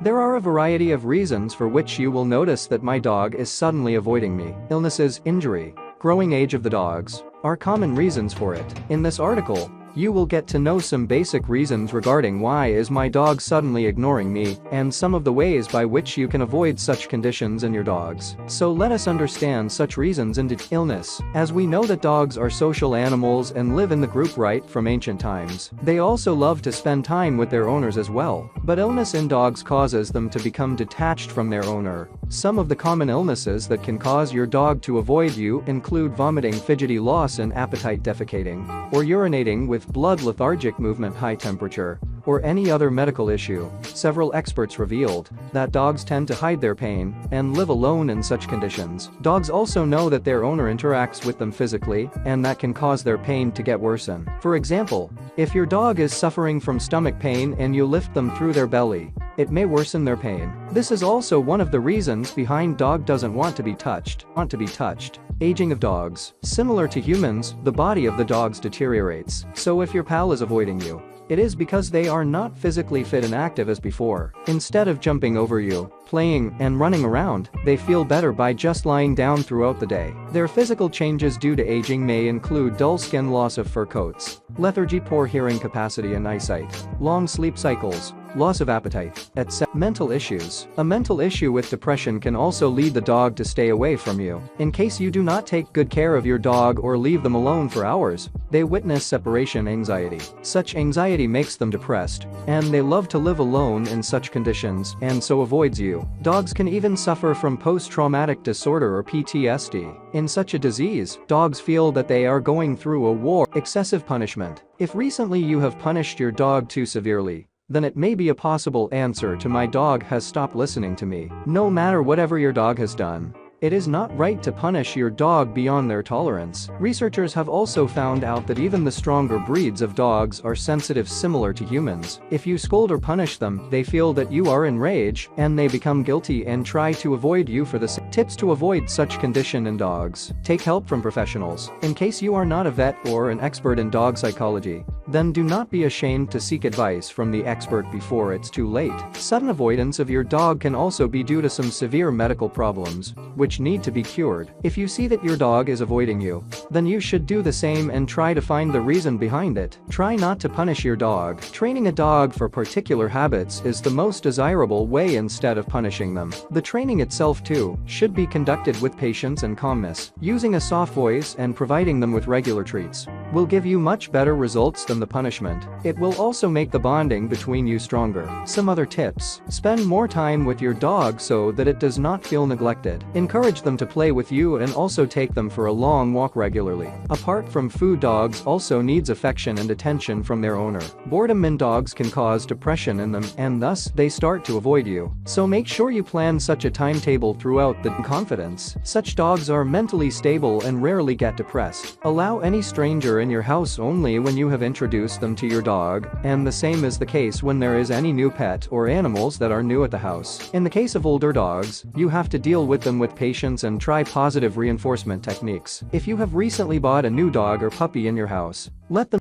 There are a variety of reasons for which you will notice that my dog is suddenly avoiding me. Illnesses, injury, growing age of the dogs are common reasons for it. In this article, you will get to know some basic reasons regarding why is my dog suddenly ignoring me and some of the ways by which you can avoid such conditions in your dogs. So let us understand such reasons into illness. As we know that dogs are social animals and live in the group right from ancient times. They also love to spend time with their owners as well. But illness in dogs causes them to become detached from their owner. Some of the common illnesses that can cause your dog to avoid you include vomiting, fidgety loss and appetite, defecating, or urinating with blood, lethargic movement, high temperature, or any other medical issue. Several experts revealed that dogs tend to hide their pain and live alone in such conditions. Dogs also know that their owner interacts with them physically, and that can cause their pain to get worsen. For example, if your dog is suffering from stomach pain and you lift them through their belly, it may worsen their pain. This is also one of the reasons behind dog doesn't want to be touched. Aging of dogs. Similar to humans, the body of the dogs deteriorates. So if your pal is avoiding you, it is because they are not physically fit and active as before. Instead of jumping over you, playing, and running around, they feel better by just lying down throughout the day. Their physical changes due to aging may include dull skin, loss of fur coats, lethargy, poor hearing capacity and eyesight, long sleep cycles, loss of appetite, etc. Mental issues. A mental issue with depression can also lead the dog to stay away from you. In case you do not take good care of your dog or leave them alone for hours, they witness separation anxiety. Such anxiety makes them depressed, and they love to live alone in such conditions and so avoids you. Dogs can even suffer from post-traumatic disorder or PTSD. In such a disease, dogs feel that they are going through a war. Excessive punishment. If recently you have punished your dog too severely, then it may be a possible answer to my dog has stopped listening to me. No matter whatever your dog has done, it is not right to punish your dog beyond their tolerance. Researchers have also found out that even the stronger breeds of dogs are sensitive, similar to humans. If you scold or punish them, they feel that you are enraged and they become guilty and try to avoid you for this. Tips to avoid such condition in dogs. Take help from professionals. In case you are not a vet or an expert in dog psychology, then do not be ashamed to seek advice from the expert before it's too late. Sudden avoidance of your dog can also be due to some severe medical problems, which need to be cured. If you see that your dog is avoiding you, then you should do the same and try to find the reason behind it. Try not to punish your dog. Training a dog for particular habits is the most desirable way instead of punishing them. The training itself too should be conducted with patience and calmness. Using a soft voice and providing them with regular treats will give you much better results than the punishment. It will also make the bonding between you stronger. Some other tips. Spend more time with your dog so that it does not feel neglected. Encourage them to play with you and also take them for a long walk regularly. Apart from food, dogs also needs affection and attention from their owner. Boredom in dogs can cause depression in them and thus they start to avoid you. So make sure you plan such a timetable throughout the confidence. Such dogs are mentally stable and rarely get depressed. Allow any stranger in your house only when you have introduced them to your dog, and the same is the case when there is any new pet or animals that are new at the house. In the case of older dogs, you have to deal with them with patience and try positive reinforcement techniques. If you have recently bought a new dog or puppy in your house, let them